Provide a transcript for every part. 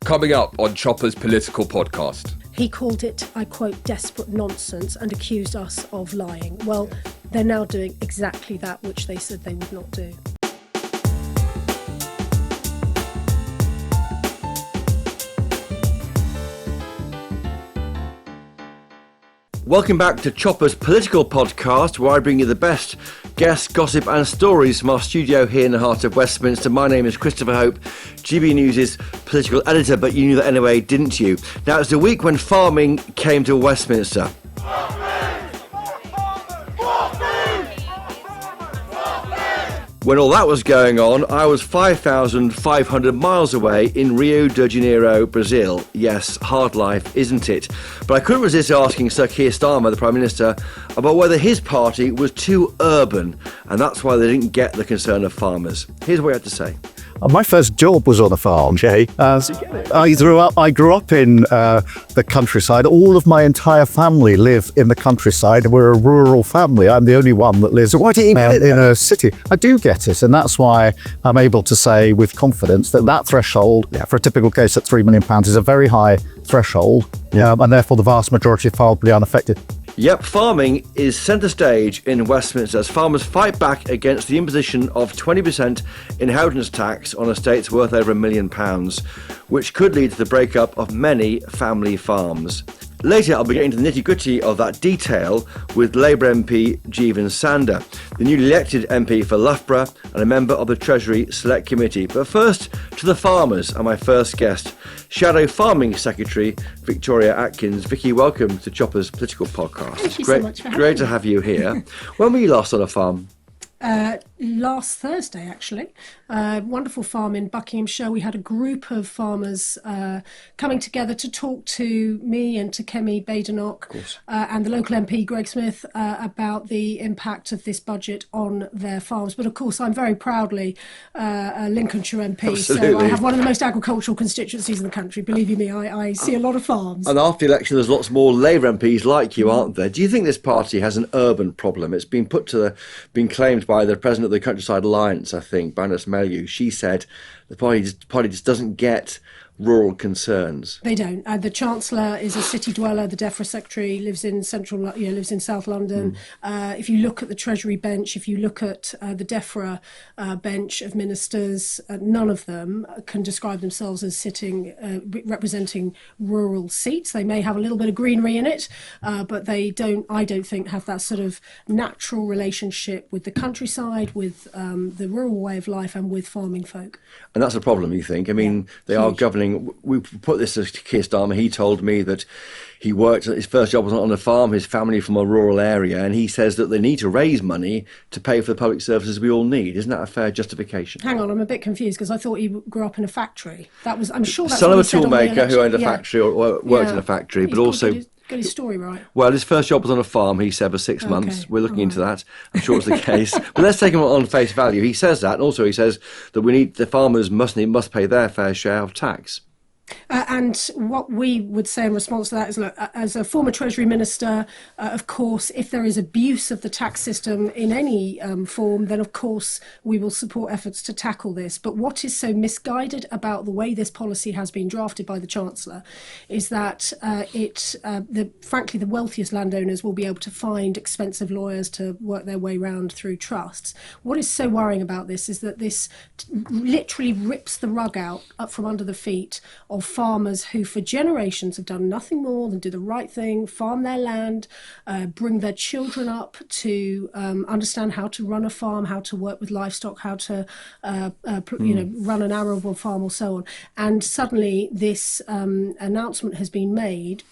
Coming up on Chopper's political podcast. He called it, I quote, desperate nonsense and accused us of lying. Well, they're now doing exactly that which they said they would not do. Welcome back to Chopper's political podcast, where I bring you the best guests, gossip and stories from our studio here in the heart of Westminster. My name is Christopher Hope, GB News' political editor, but you knew that anyway, didn't you? Now, it's the week when farming came to Westminster. When all that was going on, I was 5,500 miles away in Rio de Janeiro, Brazil. Yes, hard life, isn't it? But I couldn't resist asking Sir Keir Starmer, the Prime Minister, about whether his party was too urban, and that's why they didn't get the concern of farmers. Here's what he had to say. My first job was on a farm, Jay. I grew up in the countryside. All of my entire family live in the countryside. We're a rural family. I'm the only one that lives in a city. I do get it, and that's why I'm able to say with confidence that that threshold, for a typical case at £3 million, is a very high threshold, and therefore the vast majority of farmers will be unaffected. Yep, farming is centre stage in Westminster as farmers fight back against the imposition of 20% inheritance tax on estates worth over £1 million, which could lead to the breakup of many family farms. Later, I'll be getting into the nitty-gritty of that detail with Labour MP Jeevan Sander, the newly elected MP for Loughborough and a member of the Treasury Select Committee. But first, to the farmers and my first guest, Shadow Farming Secretary Victoria Atkins. Vicky, welcome to Chopper's Political Podcast. Thank you so much for having Great me. to have you here. When were you last on a farm? Last Thursday, actually. Wonderful farm in Buckinghamshire. We had a group of farmers coming together to talk to me and to Kemi Badenoch and the local MP, Greg Smith, about the impact of this budget on their farms. But of course, I'm very proudly a Lincolnshire MP, Absolutely. so I have one of the most agricultural constituencies in the country. Believe you me, I see a lot of farms. And after the election, there's lots more Labour MPs like you, aren't there? Do you think this party has an urban problem? It's been been claimed by the president of the Countryside Alliance, I think, Baroness Mellew. She said the party just doesn't get rural concerns. They don't. The Chancellor is a city dweller. The DEFRA Secretary lives in lives in South London. If you look at the Treasury bench, if you look at the DEFRA bench of ministers, none of them can describe themselves as representing rural seats. They may have a little bit of greenery in it, but they don't. I don't think have that sort of natural relationship with the countryside, with the rural way of life, and with farming folk. And that's a problem, you think? I mean, they are governing. We put this to Keir Starmer. He told me that he worked, his first job was on a farm, his family from a rural area, and he says that they need to raise money to pay for the public services we all need. Isn't that a fair justification? Hang on, I'm a bit confused because I thought he grew up in a factory. I'm sure that's son what of a he said on the toolmaker who owned a election. factory or worked in a factory, but also Got his story right. Well, his first job was on a farm, he said, for 6 months. We're looking into that. I'm sure it's the case. But let's take him on face value. He says that, and also he says that the farmers must pay their fair share of tax. And what we would say in response to that is, look, as a former Treasury Minister, of course, if there is abuse of the tax system in any form, then of course we will support efforts to tackle this. But what is so misguided about the way this policy has been drafted by the Chancellor is that frankly, the wealthiest landowners will be able to find expensive lawyers to work their way round through trusts. What is so worrying about this is that this literally rips the rug out up from under the feet of farmers who for generations have done nothing more than do the right thing, farm their land, bring their children up to understand how to run a farm, how to work with livestock, how to run an arable farm or so on. And suddenly this announcement has been made,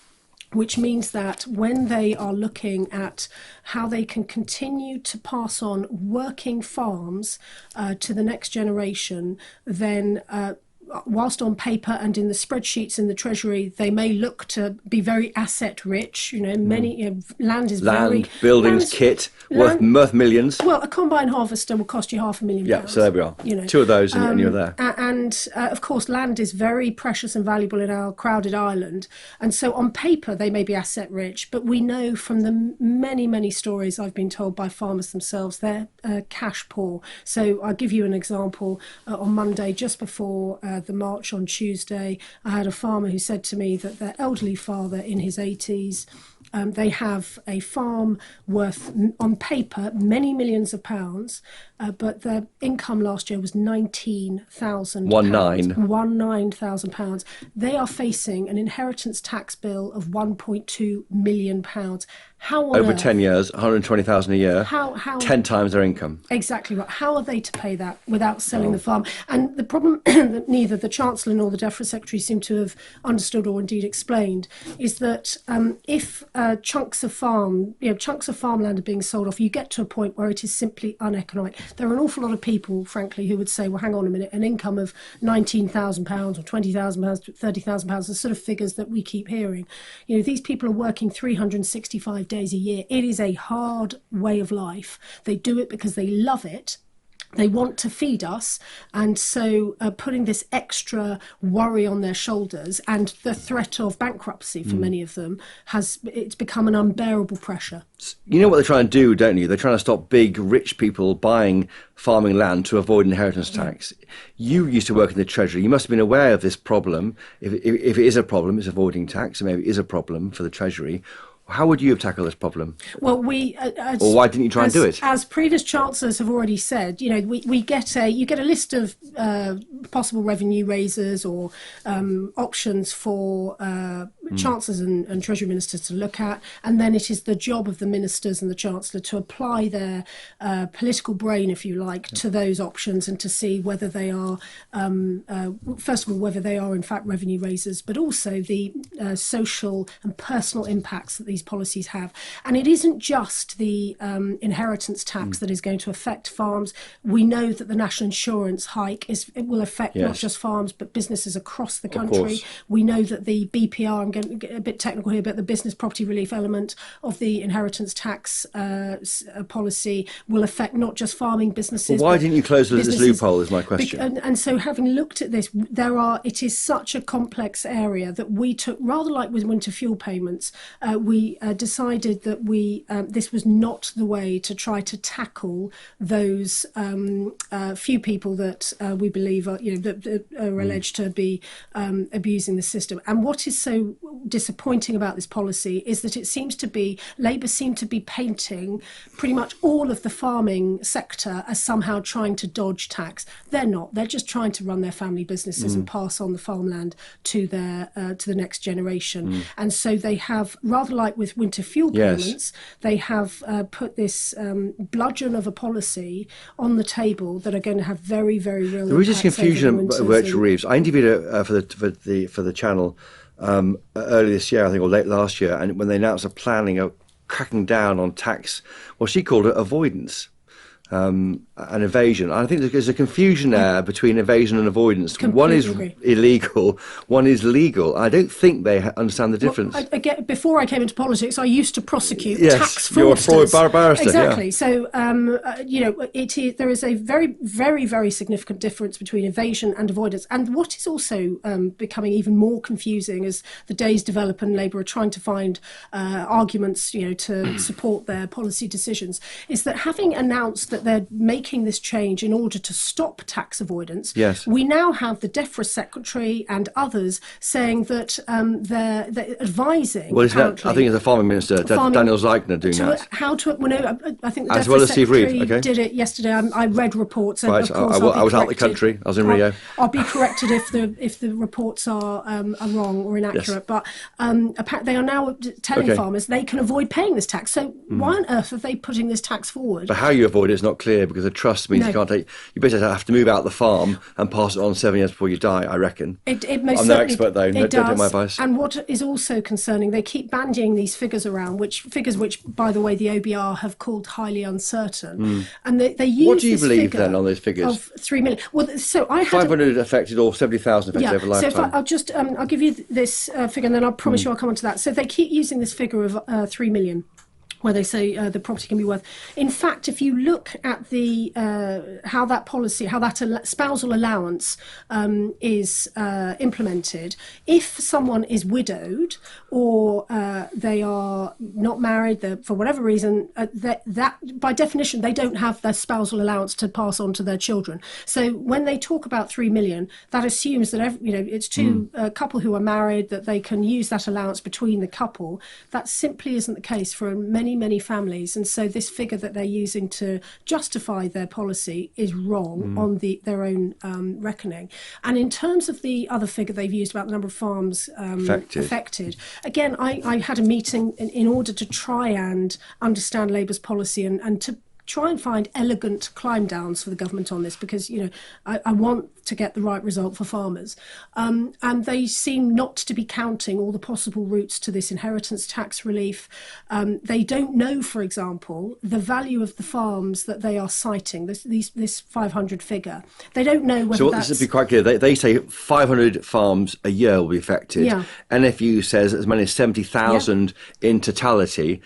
which means that when they are looking at how they can continue to pass on working farms to the next generation, then whilst on paper and in the spreadsheets in the Treasury, they may look to be very asset rich. Land is buildings, kit, worth millions. Well, a combine harvester will cost you £500,000. Yeah, so there we are. Two of those and you're there. And of course, land is very precious and valuable in our crowded island. And so on paper, they may be asset rich, but we know from the many, many stories I've been told by farmers themselves, they're cash poor. So I'll give you an example. On Monday, just before the march on Tuesday, I had a farmer who said to me that their elderly father in his 80s, they have a farm worth, on paper, many millions of pounds, but their income last year was £19,000. £19,000. They are facing an inheritance tax bill of £1.2 million. How on Over earth, 10 years, 120,000 a year, how 10 times their income. Exactly right. How are they to pay that without selling the farm? And the problem that neither the Chancellor nor the Defence Secretary seem to have understood or indeed explained is that if chunks of farmland are being sold off, you get to a point where it is simply uneconomic. There are an awful lot of people, frankly, who would say, well, hang on a minute, an income of £19,000 or £20,000, £30,000, the sort of figures that we keep hearing. These people are working 365 days a year. It is a hard way of life. They do it because they love it. They want to feed us, and so putting this extra worry on their shoulders and the threat of bankruptcy for many of them it's become an unbearable pressure. You know what they're trying to do, don't you? They're trying to stop big, rich people buying farming land to avoid inheritance tax. You used to work in the Treasury. You must have been aware of this problem. If it is a problem, it's avoiding tax, and maybe it is a problem for the Treasury. How would you have tackled this problem? Well, or why didn't you try and do it? As previous chancellors have already said, you get a list of possible revenue raisers or options for chancellors and treasury ministers to look at, and then it is the job of the ministers and the chancellor to apply their political brain, if you like, to those options and to see whether they are, first of all, whether they are in fact revenue raisers, but also the social and personal impacts that these policies have. And it isn't just the inheritance tax that is going to affect farms. We know that the national insurance hike will affect not just farms but businesses across the country. We know that the BPR, I'm going to get a bit technical here, but the business property relief element of the inheritance tax policy will affect not just farming businesses. Well, why didn't you close this loophole is my question. And so having looked at this, it is such a complex area that we took, rather like with winter fuel payments, we decided that this was not the way to try to tackle those few people that we believe are, that are alleged to be abusing the system. And what is so disappointing about this policy is that it seems to be, Labour seem to be painting pretty much all of the farming sector as somehow trying to dodge tax. They're not. They're just trying to run their family businesses and pass on the farmland to the next generation. And so they have, rather like with winter fuel payments, they have put this bludgeon of a policy on the table that are going to have very, very real. There was this confusion about Rachel Reeves. I interviewed her for the channel early this year, I think, or late last year, and when they announced a planning of cracking down on tax, well, she called it avoidance. And evasion. I think there's a confusion there between evasion and avoidance. One is illegal, one is legal. I don't think they understand the difference. Again, before I came into politics, I used to prosecute tax fraudsters. You're a fraud barrister. Exactly. So, there is a very, very, very significant difference between evasion and avoidance. And what is also becoming even more confusing as the days develop and Labour are trying to find arguments, to support their policy decisions, is that having announced that they're making this change in order to stop tax avoidance, we now have the DEFRA Secretary and others saying that they're advising. Well, I think it's the Farming Minister, Daniel Zeichner, doing that. I think the as DEFRA well as Steve Secretary Reeve, did it yesterday. I read reports. And right, of course I was out the country. I was in Rio. I'll be corrected if the reports are wrong or inaccurate. But they are now telling farmers they can avoid paying this tax. So why on earth are they putting this tax forward? But how you avoid it is not clear, because the trust means you can't take. You basically have to move out the farm and pass it on 7 years before you die, I reckon. I'm no expert though. Don't take my advice. And what is also concerning, they keep bandying these figures around, which, by the way, the OBR have called highly uncertain. And they use. What do you believe then on those figures? Of 3 million. Well, so I had 500 affected or 70,000 affected over a lifetime. So I'll give you this figure, and then I'll promise you I'll come on to that. So they keep using this figure of 3 million. where they say the property can be worth. In fact, if you look at the how that policy, how that spousal allowance is implemented, if someone is widowed or they are not married, for whatever reason, that by definition they don't have their spousal allowance to pass on to their children. So when they talk about 3 million, that assumes that it's two couple who are married, that they can use that allowance between the couple. That simply isn't the case for many families, and so this figure that they're using to justify their policy is wrong on their own reckoning. And in terms of the other figure they've used about the number of farms affected, again, I had a meeting in order to try and understand Labour's policy and to try and find elegant climb downs for the government on this, because I want to get the right result for farmers, and they seem not to be counting all the possible routes to this inheritance tax relief. They don't know, for example, the value of the farms that they are citing, this 500 figure. They don't know whether this would be quite clear. They say 500 farms a year will be affected. Yeah. NFU says as many as 70,000 in totality.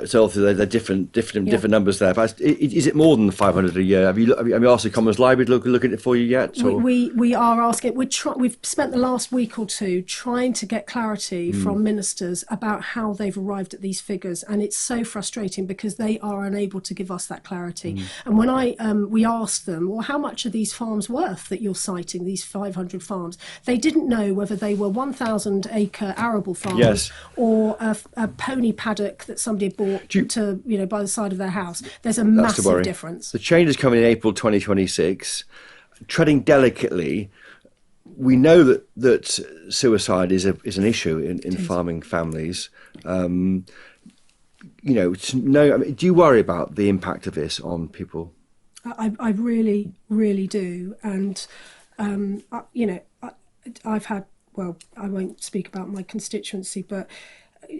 So obviously they're different numbers there. But is it more than 500 a year? Have you asked the Commons Library to look at it for you yet? Or? We are asking. We've spent the last week or two trying to get clarity from ministers about how they've arrived at these figures, and it's so frustrating because they are unable to give us that clarity. And when we asked them, well, how much are these farms worth that you're citing, these 500 farms? They didn't know whether they were 1,000 acre arable farms or a pony paddock that somebody had bought by the side of their house. There's a massive difference. The change is coming in April 2026. Treading delicately, we know that suicide is an issue in farming families. Do you worry about the impact of this on people? I really, really do. And I've had, I won't speak about my constituency, but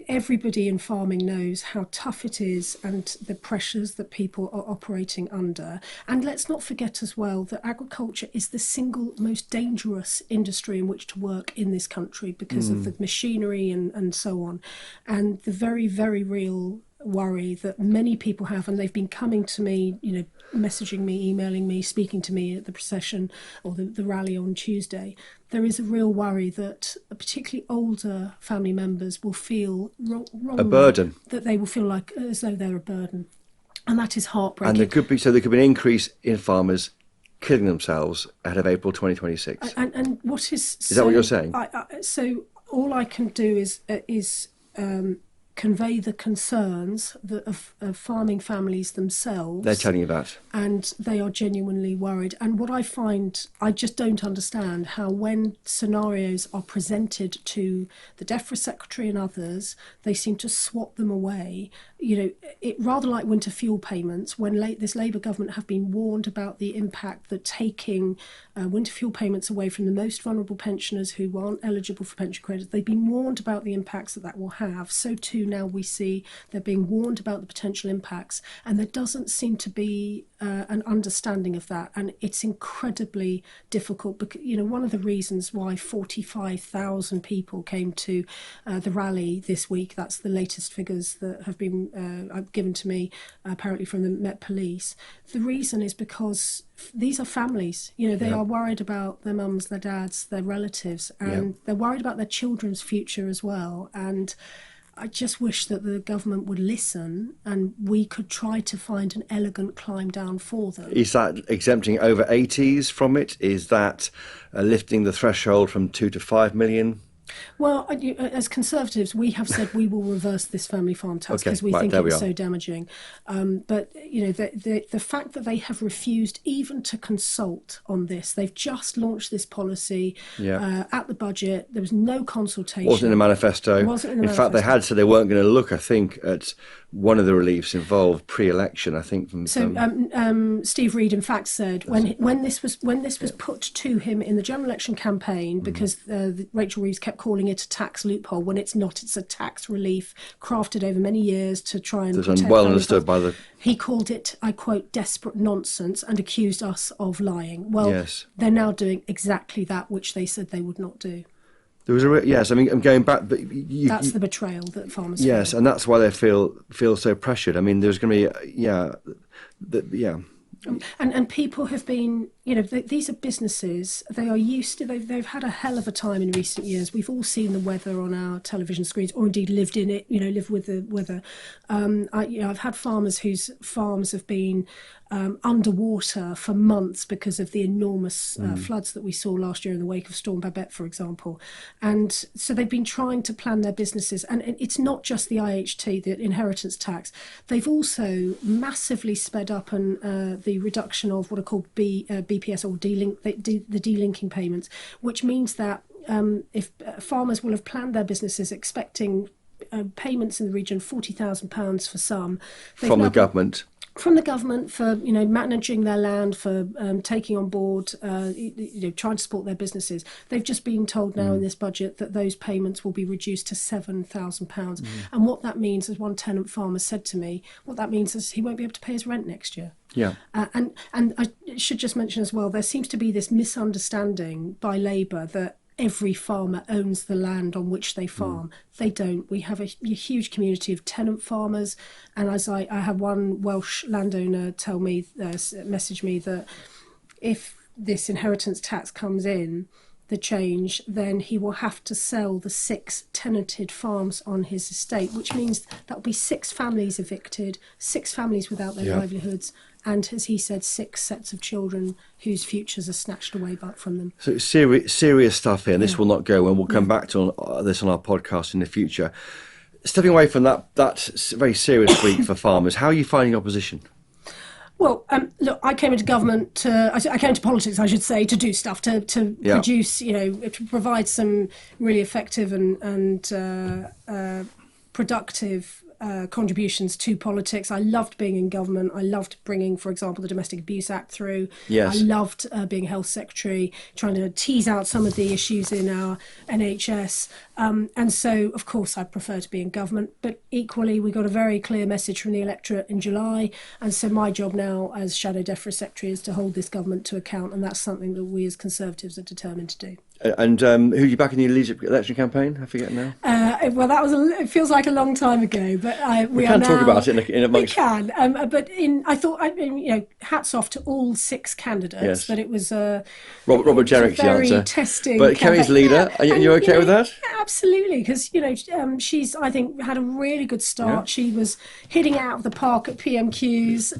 everybody in farming knows how tough it is and the pressures that people are operating under. And let's not forget as well that agriculture is the single most dangerous industry in which to work in this country because of the machinery and so on. And the very, very real worry that many people have, and they've been coming to me, messaging me, emailing me, speaking to me at the procession or the rally on Tuesday. There is a real worry that particularly older family members will feel wrong, a burden, that they will feel like as though they're a burden, and that is heartbreaking. And there could be an increase in farmers killing themselves ahead of April 2026. And what is that what you're saying? So all I can do is convey the concerns of farming families themselves. They're telling you that. And they are genuinely worried. And what I find, I just don't understand how when scenarios are presented to the DEFRA Secretary and others, they seem to swat them away. It rather like winter fuel payments, when this Labour government have been warned about the impact that taking winter fuel payments away from the most vulnerable pensioners who aren't eligible for pension credit, they've been warned about the impacts that will have. So too now we see they're being warned about the potential impacts, and there doesn't seem to be an understanding of that, and it's incredibly difficult. Because one of the reasons why 45,000 people came to the rally this week, that's the latest figures that have been given to me apparently from the Met Police. The reason is because these are families, they are worried about their mums, their dads, their relatives, and they're worried about their children's future as well. And I just wish that the government would listen and we could try to find an elegant climb down for them. Is that exempting over 80s from it? Is that lifting the threshold from 2 to 5 million? Well, as Conservatives, we have said we will reverse this family farm tax because we think it's so damaging. But, the fact that they have refused even to consult on this, they've just launched this policy at the budget. There was no consultation. Wasn't in the manifesto. In fact, they had said they weren't going to look, I think, at one of the reliefs involved pre-election, I think. Steve Reed, in fact, said when this was put to him in the general election campaign, because Rachel Reeves kept calling it a tax loophole when it's not. It's a tax relief crafted over many years to try and protect well understood by the... He called it, I quote, desperate nonsense, and accused us of lying. Well, they're now doing exactly that which they said they would not do. There was yes. I mean, I'm going back, but that's the betrayal that farmers. Yes, feel. and that's why they feel so pressured. I mean, there's going to be And people have been, these are businesses. They are used to. They've had a hell of a time in recent years. We've all seen the weather on our television screens, or indeed lived in it. Lived with the weather. I've had farmers whose farms have been underwater for months because of the enormous floods that we saw last year in the wake of Storm Babette, for example. And so they've been trying to plan their businesses. And it's not just the IHT, the inheritance tax. They've also massively sped up the reduction of what are called BPS, or the delinking payments, which means that if farmers will have planned their businesses expecting payments in the region of £40,000 for some. From the government. From the government for managing their land, for taking on board, trying to support their businesses. They've just been told now in this budget that those payments will be reduced to £7,000. And what that means, as one tenant farmer said to me, what that means is he won't be able to pay his rent next year. Yeah. And I should just mention as well, there seems to be this misunderstanding by Labour that every farmer owns the land on which they farm. They don't. We have a huge community of tenant farmers, and as I had one Welsh landowner message me that if this inheritance tax comes in, the change, then he will have to sell the 6 tenanted farms on his estate, which means that'll be 6 families evicted, 6 families without their livelihoods, and, as he said, 6 sets of children whose futures are snatched away from them. So it's serious stuff here, and this will not go, and we'll come back to this on our podcast in the future. Stepping away from that very serious week for farmers, how are you finding opposition? Well, look, I came into government I came into politics, I should say, to do stuff, to produce, to provide some really effective and productive contributions to politics. I loved being in government. I loved bringing, for example, the Domestic Abuse Act through. Yes. I loved being health secretary, trying to tease out some of the issues in our NHS. And so, of course, I prefer to be in government. But equally, we got a very clear message from the electorate in July. And so my job now as Shadow DEFRA Secretary is to hold this government to account. And that's something that we as Conservatives are determined to do. And who are you back in the leadership election campaign? I forget now. Well, that was it feels like a long time ago, but we can are talk now, about it in amongst. We can, but hats off to all 6 candidates. Yes. But it was Robert Jerrick's the very answer. testing. But Kerry's leader, and you're okay with that? Yeah, absolutely, because she's, I think, had a really good start. Yeah. She was hitting it out of the park at PMQs,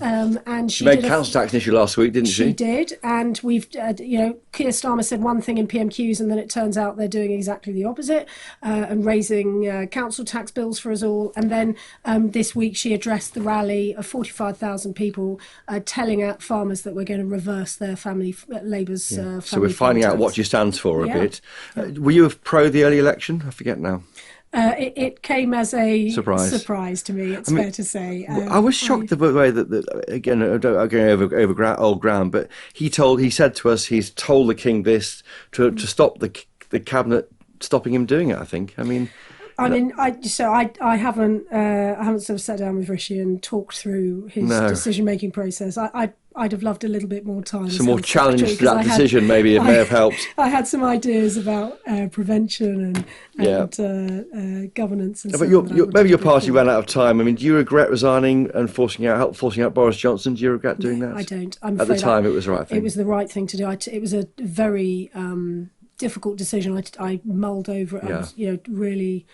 and she made council tax an issue last week, didn't she? She did, and we've Keir Starmer said one thing in PMQs, and then it turns out they're doing exactly the opposite, and raising council tax bills for us all. And then this week she addressed the rally of 45,000 people, telling out farmers that we're going to reverse their Labour's family. So we're finding out what she stands for a bit. Were you pro the early election? I forget now. It came as a surprise to me, it's fair to say. I was shocked the way that again, I'm going over old ground, but he said to us he's told the King this to stop the cabinet stopping him doing it. I think. I haven't sort of sat down with Rishi and talked through his decision-making process. I'd have loved a little bit more time. Some more challenge to that decision, maybe it may have helped. I had some ideas about prevention and governance and but maybe your party ran out of time. I mean, do you regret resigning and forcing out Boris Johnson? Do you regret doing that? I don't. At the time, it was the right thing. It was the right thing to do. It was a very difficult decision. I mulled over it. I was, really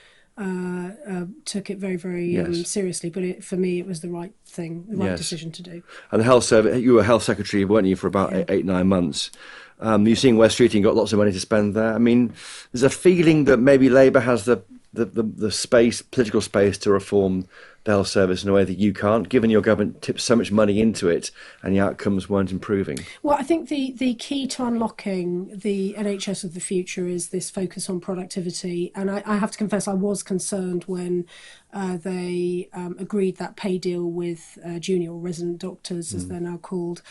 took it very, very seriously. But for me, it was the right thing, the right decision to do. And the health service, you were health secretary, weren't you, for about 8-9 months? You've seen West Street and got lots of money to spend there. I mean, there's a feeling that maybe Labour has the space, political space, to reform the health service in a way that you can't, given your government tipped so much money into it and the outcomes weren't improving. Well, I think the key to unlocking the NHS of the future is this focus on productivity. And I have to confess, I was concerned when they agreed that pay deal with junior or resident doctors, as they're now called,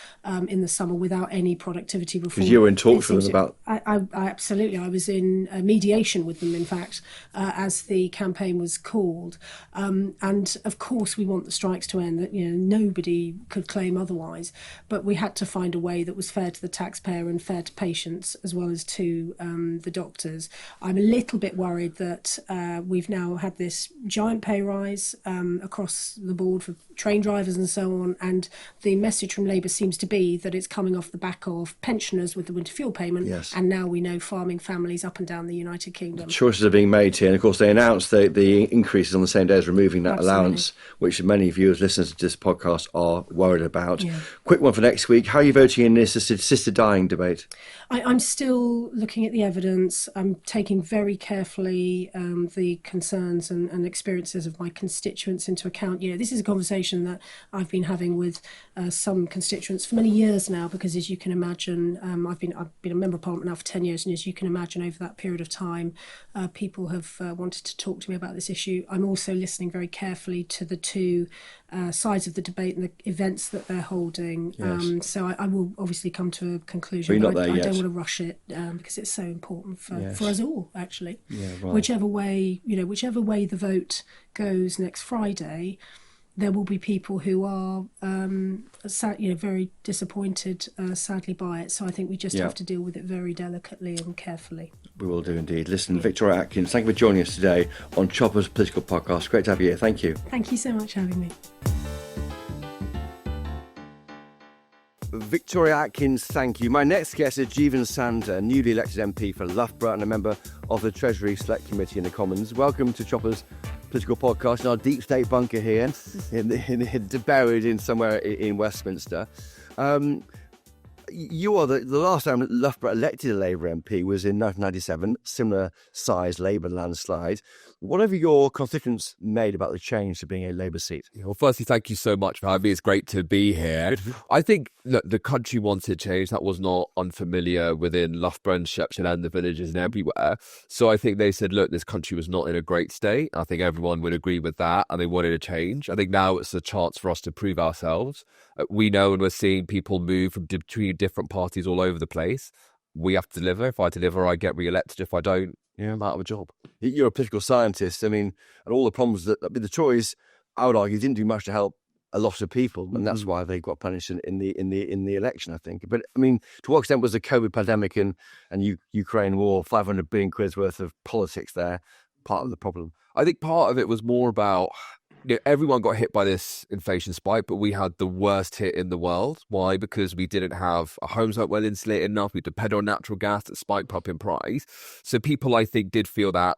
in the summer without any productivity reform. Because you were in talks with them about... I absolutely. I was in mediation with them, in fact, as the campaign was called. And of course, we want the strikes to end. That nobody could claim otherwise. But we had to find a way that was fair to the taxpayer and fair to patients as well as to the doctors. I'm a little bit worried that we've now had this giant pay rise across the board for train drivers and so on. And the message from Labour seems to be that it's coming off the back of pensioners with the winter fuel payment. Yes. And now we know farming families up and down the United Kingdom. Choices are being made here. And of course, they announced the increases on the same day as removing that Absolutely. allowance, which many viewers, listeners to this podcast are worried about. Yeah. Quick one for next week. How are you voting in this assisted dying debate? I'm still looking at the evidence. I'm taking very carefully the concerns and experiences of my constituents into account. This is a conversation that I've been having with some constituents for many years now, because as you can imagine, I've been a member of Parliament now for 10 years, and as you can imagine, over that period of time, people have wanted to talk to me about this issue. I'm also listening very carefully to the two sides of the debate and the events that they're holding. Yes. So I will obviously come to a conclusion. But you're not there I yet. don't want to rush it because it's so important for us all, actually. Yeah, right. Whichever way the vote goes next Friday, there will be people who are very disappointed, sadly, by it. So I think we just have to deal with it very delicately and carefully. We will do indeed. Listen, Victoria Atkins, thank you for joining us today on Chopper's Political Podcast. Great to have you here. Thank you. Thank you so much for having me. Victoria Atkins, thank you. My next guest is Jeevan Sander, newly elected MP for Loughborough and a member of the Treasury Select Committee in the Commons. Welcome to Chopper's Political Podcast in our deep state bunker here, buried in somewhere in Westminster. You are the last time Loughborough elected a Labour MP was in 1997, similar size Labour landslide. What have your constituents made about the change to being a Labour seat? Well, firstly, thank you so much for having me. It's great to be here. I think the country wanted change. That was not unfamiliar within Loughborough and Shepton and the villages and everywhere. So I think they said, look, this country was not in a great state. I think everyone would agree with that, and they wanted a change. I think now it's a chance for us to prove ourselves. We know, and we're seeing people move from between different parties all over the place. We have to deliver. If I deliver, I get re-elected. If I don't, I'm out of a job. You're a political scientist. I mean, and all the problems that the Tories, I would argue, didn't do much to help a lot of people, and that's why they got punished in the election, I think. But I mean, to what extent was the COVID pandemic and Ukraine war, 500 billion quid's worth of politics there, part of the problem? I think part of it was more about, everyone got hit by this inflation spike, but we had the worst hit in the world. Why? Because we didn't have, our homes weren't well insulated enough. We depended on natural gas that spiked up in price. So people, I think, did feel that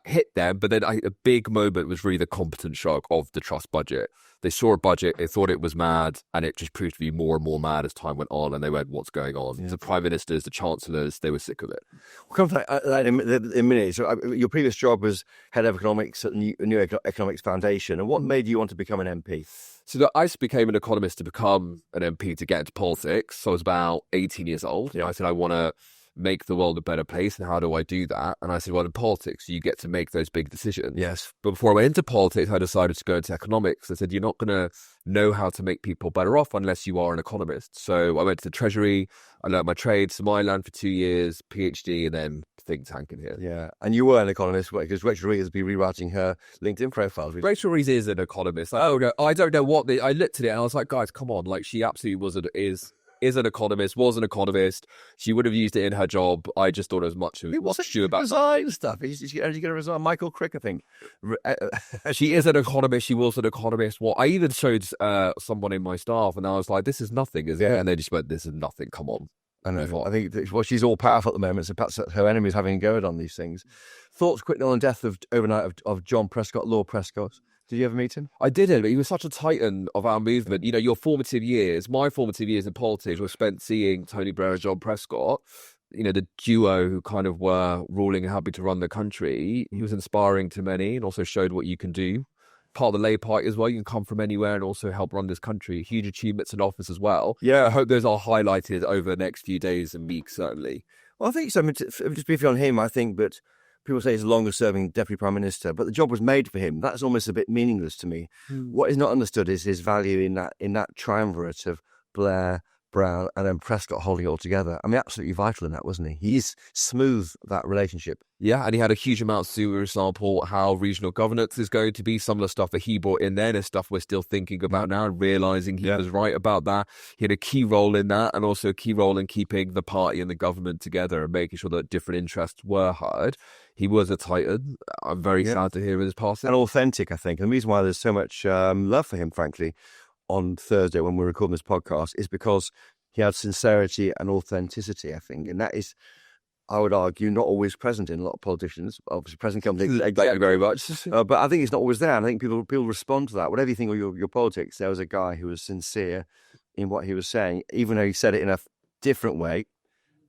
hit them. But then a big moment was really the competence shock of the Trust budget. They saw a budget, they thought it was mad, and it just proved to be more and more mad as time went on, and they went, what's going on? The Prime Ministers, the Chancellors, they were sick of it. We'll come to that in a minute. So your previous job was Head of Economics at the New Economics Foundation, and what made you want to become an MP? So I became an economist to become an MP to get into politics. So I was about 18 years old. I said, I want to make the world a better place, and how do I do that? And I said, well, in politics, you get to make those big decisions. Yes. But before I went into politics, I decided to go into economics. I said, you're not going to know how to make people better off unless you are an economist. So I went to the Treasury, I learned my trade, Somaliland for 2 years, PhD, and then think tank in here. Yeah, and you were an economist because Rachel Reeves has been rewriting her LinkedIn profile. Rachel Reeves is an economist. I don't know what I looked at it and I was like, guys, come on, like she absolutely is an economist, was an economist. She would have used it in her job. I just thought as much of what she about resign stuff. Is she going to resign? Michael Crick, I think. She is an economist. She was an economist. Well, I even showed someone in my staff, and I was like, "This is nothing, is it?" And they just went, "This is nothing. Come on." I know. I think she's all powerful at the moment, so perhaps her enemies having a go at on these things. Thoughts quickly on the death overnight of John Prescott, Lord Prescott. Did you ever meet him? I didn't, but he was such a titan of our movement. Your formative years, my formative years in politics were spent seeing Tony Blair and John Prescott, the duo who kind of were ruling and happy to run the country. He was inspiring to many and also showed what you can do. Part of the Labour Party as well. You can come from anywhere and also help run this country. Huge achievements in office as well. Yeah. I hope those are highlighted over the next few days and weeks, certainly. Well, I think something just briefly on him, I think that people say he's the longest-serving Deputy Prime Minister, but the job was made for him. That's almost a bit meaningless to me. What is not understood is his value in that triumvirate of Blair, Brown, and then Prescott holding it all together. I mean, absolutely vital in that, wasn't he? He's smoothed that relationship. Yeah, and he had a huge amount to do, for example, how regional governance is going to be. Some of the stuff that he brought in there is stuff we're still thinking about now and realising he was right about that. He had a key role in that, and also a key role in keeping the party and the government together and making sure that different interests were heard. He was a titan. I'm very sad to hear his passing. And authentic, I think. And the reason why there's so much love for him, frankly, on Thursday when we're recording this podcast is because he had sincerity and authenticity, I think. And that is, I would argue, not always present in a lot of politicians. Obviously, present comes Thank you very much. but I think it's not always there. And I think people respond to that. Whatever you think of your politics, there was a guy who was sincere in what he was saying, even though he said it in a different way.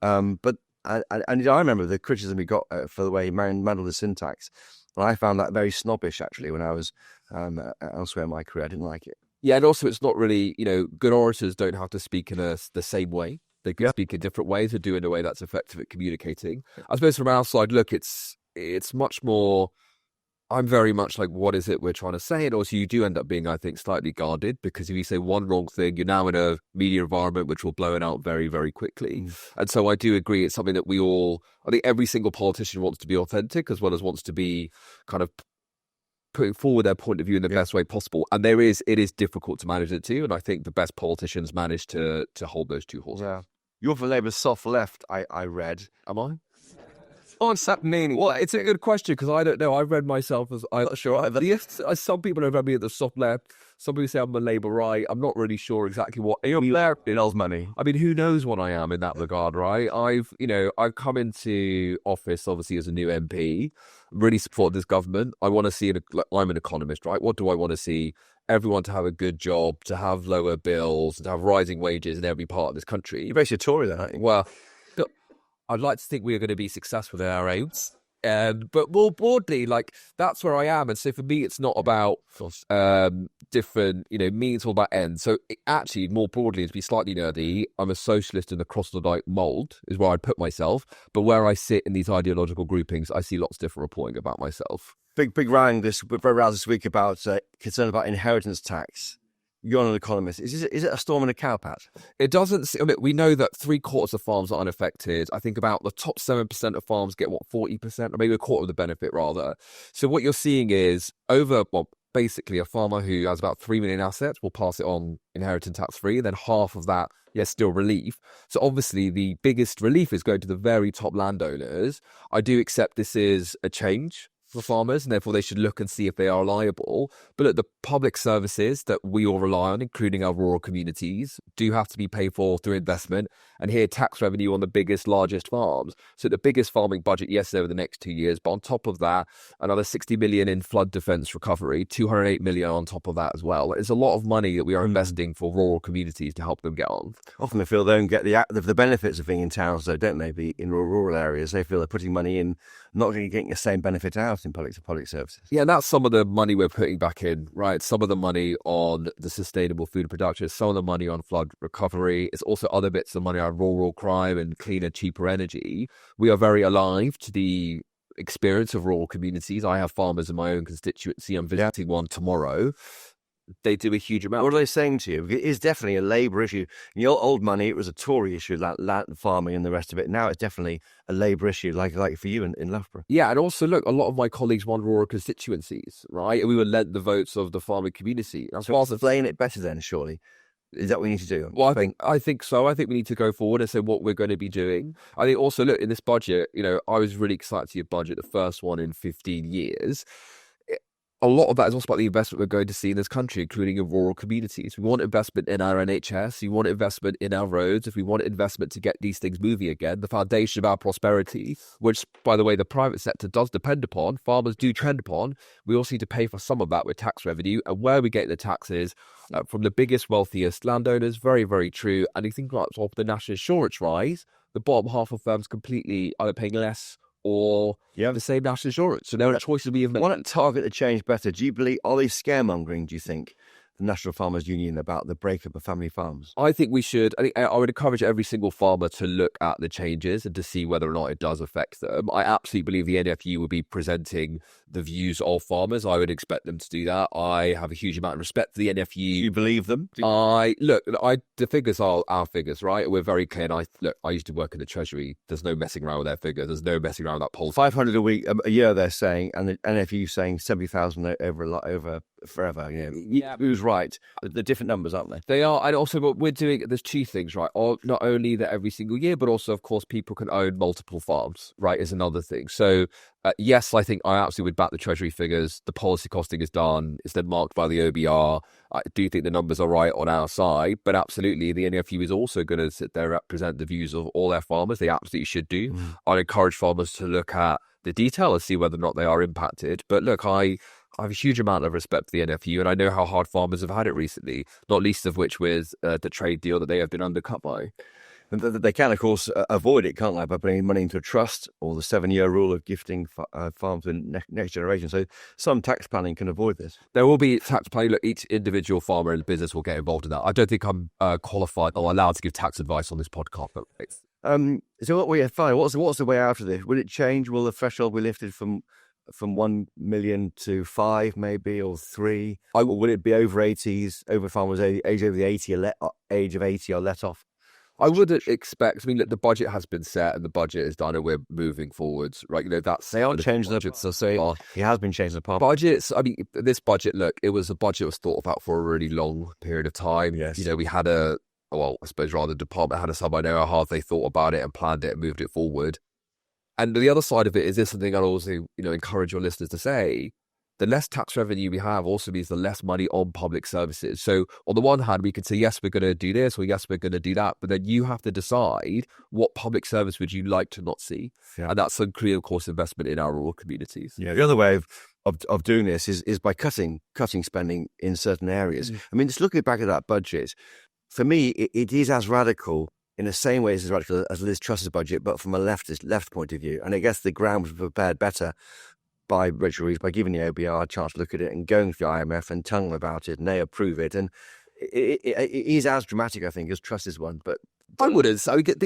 But I remember the criticism he got for the way he handled the syntax. And I found that very snobbish, actually, when I was elsewhere in my career. I didn't like it. Yeah, and also it's not really, good orators don't have to speak in the same way. They can speak in different ways or do it in a way that's effective at communicating. I suppose from our side, look, it's much more, I'm very much like, what is it we're trying to say? And also you do end up being, I think, slightly guarded, because if you say one wrong thing, you're now in a media environment which will blow it out very, very quickly. And so I do agree it's something that I think every single politician wants to be authentic as well as wants to be kind of putting forward their point of view in the best way possible. And it is difficult to manage it too. And I think the best politicians manage to hold those two horses. Yeah. You're for Labour's soft left, I read. Am I? Oh, what's that mean? Well, it's a good question because I don't know. I read myself as, I'm not sure either. Yes, some people have read me at the soft left. Some people say I'm a Labour right. I'm not really sure exactly what. You're there in old money. I mean, who knows what I am in that regard, right? I've come into office obviously as a new MP, really support this government. I want to see I'm an economist, right? What do I want to see? Everyone to have a good job, to have lower bills, to have rising wages in every part of this country. You're basically a Tory then, aren't you? Well, I'd like to think we are going to be successful in our aims. But more broadly, that's where I am. And so for me, it's not about different, me, it's all about ends. So actually, more broadly, to be slightly nerdy, I'm a socialist in the cross-the-dyke mould, is where I'd put myself. But where I sit in these ideological groupings, I see lots of different reporting about myself. Big round this week about concern about inheritance tax. You're an economist. Is it a storm in a cow patch? It doesn't. We know that 3/4 of farms are unaffected. I think about the top 7% of farms get 40%, or maybe a quarter of the benefit rather. So what you're seeing is basically a farmer who has about 3 million assets will pass it on inheritance tax free, and then half of that, still relief. So obviously the biggest relief is going to the very top landowners. I do accept this is a change for farmers, and therefore they should look and see if they are liable. But look, the public services that we all rely on, including our rural communities, do have to be paid for through investment. And here, tax revenue on the biggest, largest farms. So the biggest farming budget, yes, over the next 2 years. But on top of that, another 60 million in flood defence recovery, 208 million on top of that as well. It's a lot of money that we are investing for rural communities to help them get on. Often they feel they don't get the benefits of being in towns, though, don't they? In rural areas, they feel they're putting money in, not really getting the same benefit out in public services. Yeah, and that's some of the money we're putting back in, right? Some of the money on the sustainable food production, some of the money on flood recovery. It's also other bits of money on rural crime and cleaner, cheaper energy. We are very alive to the experience of rural communities. I have farmers in my own constituency. I'm visiting one tomorrow. They do a huge amount. What are they saying to you? It is definitely a Labour issue. In the old money, it was a Tory issue, like land farming and the rest of it. Now it's definitely a Labour issue, like for you in Loughborough. Yeah, and also, look, a lot of my colleagues won rural constituencies, right? And we were lent the votes of the farming community. So explain it better then, surely. Is that what we need to do? Well, I think so. I think we need to go forward and say what we're going to be doing. I think also, look, in this budget, I was really excited to see a budget, the first one in 15 years. A lot of that is also about the investment we're going to see in this country, including in rural communities. We want investment in our NHS. We want investment in our roads. If we want investment to get these things moving again, the foundation of our prosperity, which, by the way, the private sector does depend upon, farmers do trend upon, we also need to pay for some of that with tax revenue. And where we get the taxes from the biggest, wealthiest landowners, very, very true. And you think about the national insurance rise, the bottom half of firms completely either paying less or the same national insurance. So there are choices we have made. Why not target the change better? Do you believe, are they scaremongering, do you think? the National Farmers Union about the breakup of family farms? I think we should. I would encourage every single farmer to look at the changes and to see whether or not it does affect them. I absolutely believe the NFU will be presenting the views of farmers. I would expect them to do that. I have a huge amount of respect for the NFU. You believe them? The figures are our figures, right? We're very clear. And I used to work in the Treasury. There's no messing around with their figures. There's no messing around with that poll. 500 a week, a year, they're saying, and the NFU saying 70,000 over forever. Yeah, who's right? The different numbers, aren't they? They are, and also what we're doing. There's two things, right? Not only that every single year, but also, of course, people can own multiple farms, right? Is another thing. So, yes, I think I absolutely would back the Treasury figures. The policy costing is done. It's then marked by the OBR. I do think the numbers are right on our side, but absolutely, the NFU is also going to sit there and represent the views of all their farmers. They absolutely should do. I'd encourage farmers to look at the detail and see whether or not they are impacted. But look, I have a huge amount of respect for the NFU, and I know how hard farmers have had it recently, not least of which with the trade deal that they have been undercut by. And they can, of course, avoid it, can't they, by putting money into a trust or the 7-year rule of gifting farms to the next generation. So some tax planning can avoid this. There will be tax planning. Look, each individual farmer and business will get involved in that. I don't think I'm qualified or allowed to give tax advice on this podcast. But so what we fine? What's the way out of this? Will it change? Will the threshold be lifted from 1 million to 5, maybe, or 3? Or will it be over 80s, over farmers age over the age of 80 are let off? I wouldn't expect. I mean, look, the budget has been set and the budget is done, and we're moving forwards, right? They are changing the budgets. So it has been changing the part. Budgets. I mean, this budget. Look, it was a budget that was thought about for a really long period of time. Yes. We had I suppose rather the department had a sub. I know how hard they thought about it and planned it and moved it forward. And the other side of it is this something I'd also, encourage your listeners to say. The less tax revenue we have also means the less money on public services. So on the one hand, we can say, yes, we're going to do this, or yes, we're going to do that. But then you have to decide what public service would you like to not see. Yeah. And that's a clear, of course, investment in our rural communities. Yeah. The other way of doing this is by cutting spending in certain areas. I mean, just looking back at that budget, for me, it is as radical in the same way as radical as Liz Truss's budget, but from a left point of view. And I guess the ground was prepared better by Rachel Reeves, by giving the OBR a chance to look at it and going to the IMF and telling them about it, and they approve it. And it is as dramatic, I think, as Truss's one. But I wouldn't. So get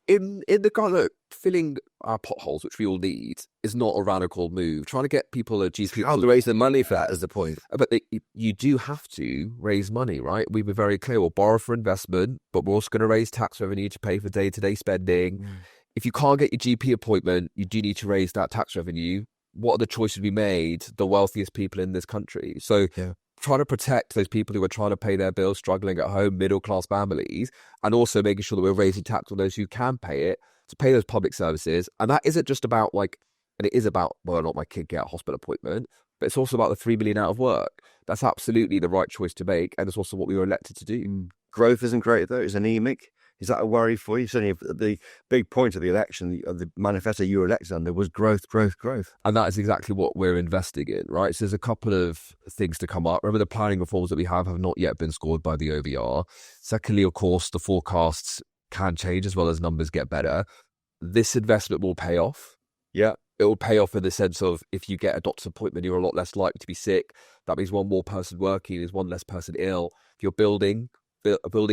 in the kind of filling our potholes, which we all need, is not a radical move. Trying to get people a GP to raise the money for that is the point. But you do have to raise money, right? We were very clear. We'll borrow for investment, but we're also going to raise tax revenue to pay for day-to-day spending. If you can't get your GP appointment, you do need to raise that tax revenue. What are the choices we made? The wealthiest people in this country. So trying to protect those people who are trying to pay their bills, struggling at home, middle-class families, and also making sure that we're raising tax on those who can pay it, to pay those public services. And that isn't just about and it is about whether or not my kid get a hospital appointment, but it's also about the 3 million out of work. That's absolutely the right choice to make. And it's also what we were elected to do. Growth isn't great, though. It's anemic. Is that a worry for you? Certainly the big point of the election, of the manifesto you were elected under, was growth. And that is exactly what we're investing in, right? So there's a couple of things to come up. Remember, the planning reforms that we have not yet been scored by the OBR. Secondly, of course, the forecasts can change as well as numbers get better. This investment will pay off. Yeah. It will pay off in the sense of if you get a doctor's appointment, you're a lot less likely to be sick. That means one more person working is one less person ill. If you're building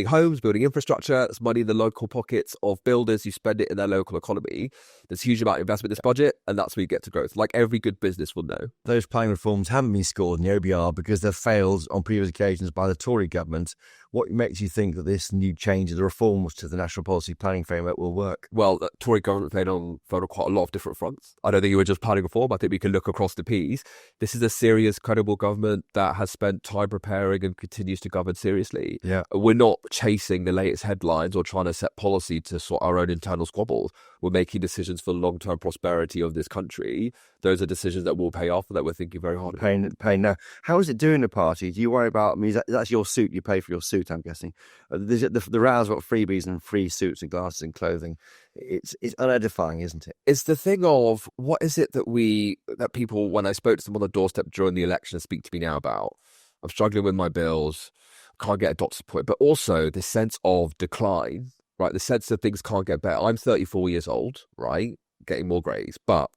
homes, building infrastructure, there's money in the local pockets of builders who spend it in their local economy. There's a huge amount of investment in this budget, and that's where you get to growth. Like every good business will know. Those planning reforms haven't been scored in the OBR because they've failed on previous occasions by the Tory government. What makes you think that this new change, the reforms to the National Policy Planning Framework, will work? Well, the Tory government failed on quite a lot of different fronts. I don't think it was just planning reform. I think we can look across the piece. This is a serious, credible government that has spent time preparing and continues to govern seriously. Yeah. We're not chasing the latest headlines or trying to set policy to sort our own internal squabbles. We're making decisions for the long-term prosperity of this country. Those are decisions that will pay off and that we're thinking very hard about. Paying now. How is it doing the party? Do you worry about, that's your suit, you pay for your suit, I'm guessing. The rows about freebies and free suits and glasses and clothing, it's unedifying, isn't it? It's the thing of, what is it that people, when I spoke to them on the doorstep during the election, speak to me now about? I'm struggling with my bills, can't get a doctor's appointment, but also the sense of decline, right? The sense that things can't get better. I'm 34 years old, right? Getting more greys, but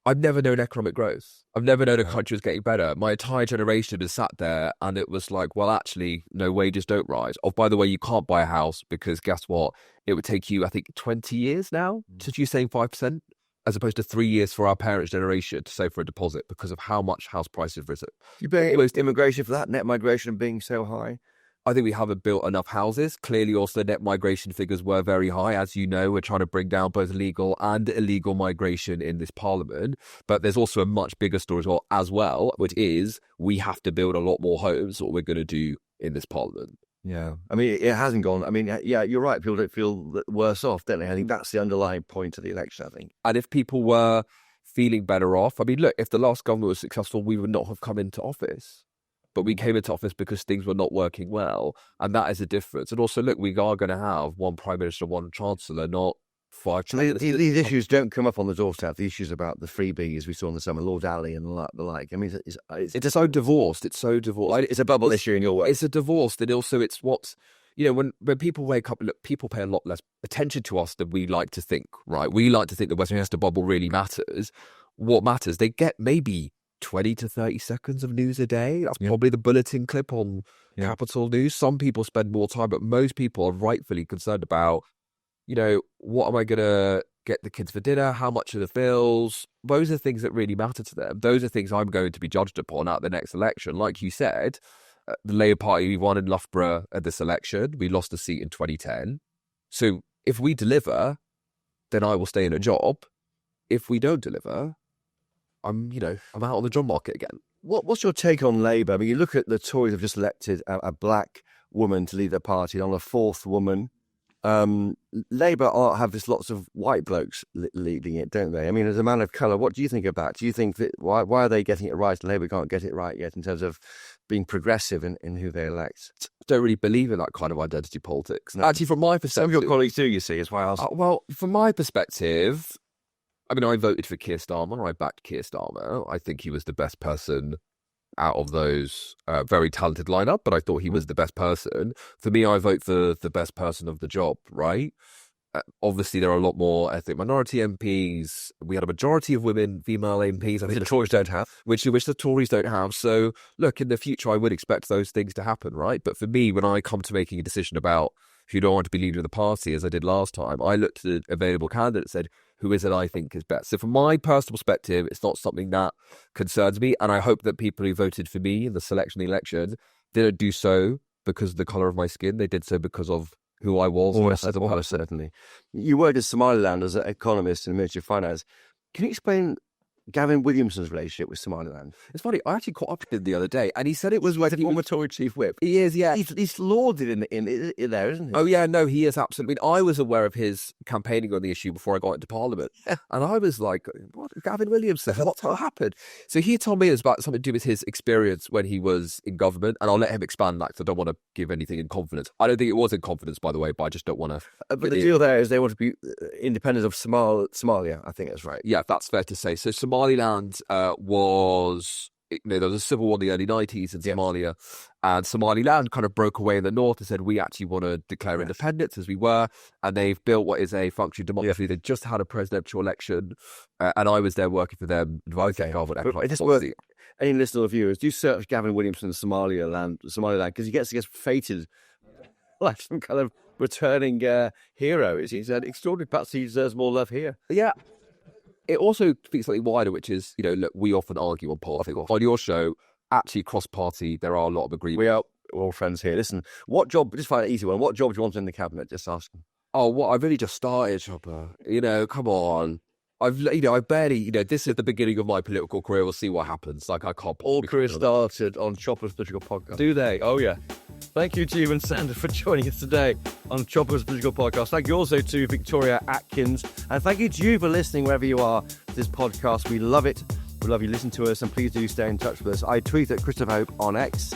I've never known economic growth. I've never known a country was getting better. My entire generation has sat there and it was like, well, actually, no, wages don't rise. Oh, by the way, you can't buy a house because guess what? It would take you, I think, 20 years now to you saying 5%, as opposed to 3 years for our parents' generation to save for a deposit because of how much house prices have risen. You blame immigration for that, net migration being so high? I think we haven't built enough houses. Clearly, also, net migration figures were very high. As you know, we're trying to bring down both legal and illegal migration in this parliament. But there's also a much bigger story as well, which is we have to build a lot more homes, what we're going to do in this parliament. Yeah. I mean, it hasn't gone. I mean, yeah, you're right. People don't feel worse off, don't they? I think that's the underlying point of the election, I think. And if people were feeling better off, I mean, look, if the last government was successful, we would not have come into office. But we came into office because things were not working well. And that is a difference. And also, look, we are going to have one Prime Minister, one Chancellor, not 5 chancellors. These issues don't come up on the doorstep. The issues about the freebies we saw in the summer, Lord Alley and the like. I mean, it's so divorced. It's so divorced. It's a bubble issue in your way. It's a divorce. And also it's what, when people wake up, look, people pay a lot less attention to us than we like to think, right? We like to think the Westminster bubble really matters. What matters? They get maybe 20 to 30 seconds of news a day. That's probably the bulletin clip on Capital News. Some people spend more time, but most people are rightfully concerned about, what am I going to get the kids for dinner? How much are the bills? Those are things that really matter to them. Those are things I'm going to be judged upon at the next election. Like you said, the Labour Party won in Loughborough at this election. We lost a seat in 2010. So if we deliver, then I will stay in a job. If we don't deliver, I'm out on the job market again. What's your take on Labour? I mean, you look at the Tories have just elected a black woman to lead their party, on a fourth woman. Labour have this lots of white blokes leading it, don't they? I mean, as a man of colour, what do you think of that? Do you think that why are they getting it right and Labour can't get it right yet in terms of being progressive in who they elect? I don't really believe in that kind of identity politics. No. Actually, from my perspective... Some of your colleagues do, you see, is why I asked. Well, from my perspective... I mean, I voted for Keir Starmer. I backed Keir Starmer. I think he was the best person out of those very talented lineup, but I thought he was the best person. For me, I vote for the best person of the job, right? Obviously, there are a lot more ethnic minority MPs. We had a majority of women, female MPs. I think the Tories don't have, which the Tories don't have. So, look, in the future, I would expect those things to happen, right? But for me, when I come to making a decision about who do I want to be leader of the party, as I did last time, I looked at the available candidate and said, who is it I think is best? So from my personal perspective, it's not something that concerns me. And I hope that people who voted for me in the election didn't do so because of the colour of my skin. They did so because of who I was. Certainly. You worked in Somaliland as an economist in the Ministry of Finance. Can you explain Gavin Williamson's relationship with Somaliland? It's funny, I actually caught up with him the other day, and he said it was like former Tory chief whip. He is, yeah. He's lauded in there, isn't he? Oh, yeah, no, he is absolutely. I was aware of his campaigning on the issue before I got into Parliament, and I was like, what, Gavin Williamson, what happened? So he told me it was about something to do with his experience when he was in government, and I'll let him expand that because I don't want to give anything in confidence. I don't think it was in confidence, by the way, but I just don't want to. But the deal there is they want to be independent of Somalia, I think that's right. Yeah, that's fair to say. So Somaliland was, there was a civil war in the early 90s in Somalia, and Somaliland kind of broke away in the north and said, we actually want to declare independence, as we were, and they've built what is a functioning democracy. They just had a presidential election, and I was there working for them, advising government. Any listener or viewers, do search Gavin Williamson Somaliland, because he gets fated like some kind of returning hero. He's an extraordinary, perhaps he deserves more love here. Yeah. It also speaks slightly wider, which is, look, we often argue on politics. On your show, actually cross-party, there are a lot of agreements. We're all friends here. Listen, what job, just find an easy one, what job do you want in the cabinet? Just ask them. Oh, I've really just started, Chopper. Come on. I barely, this is the beginning of my political career. We'll see what happens. Like, I can't. All careers started on Chopper's Political Podcast. Do they? Oh, yeah. Thank you to you and Sandra for joining us today on Chopper's Political Podcast. Thank you also to Victoria Atkins. And thank you to you for listening wherever you are to this podcast. We love it. We love you listening to us. And please do stay in touch with us. I tweet at Christopher Hope on X.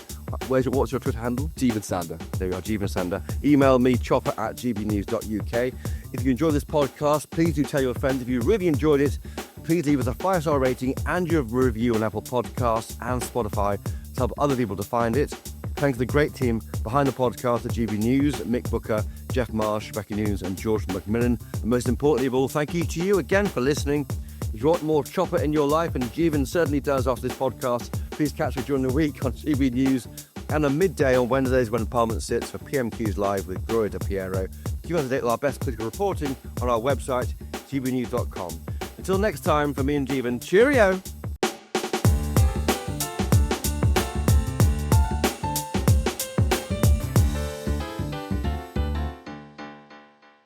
What's your Twitter handle? Jeevan Sander. There we are, Jeevan Sander. Email me, chopper@gbnews.uk. If you enjoy this podcast, please do tell your friends. If you really enjoyed it, please leave us a 5-star rating and your review on Apple Podcasts and Spotify to help other people to find it. Thanks to the great team behind the podcast at GB News, Mick Booker, Jeff Marsh, Rebecca Nunes and George McMillan. And most importantly of all, thank you to you again for listening. If you want more chopper in your life, and Jeevan certainly does after this podcast, please catch me during the week on GB News and on midday on Wednesdays when Parliament sits for PMQs Live with Gloria De Piero. Keep up to date with our best political reporting on our website, gbnews.com. Until next time, for me and Jeevan, cheerio!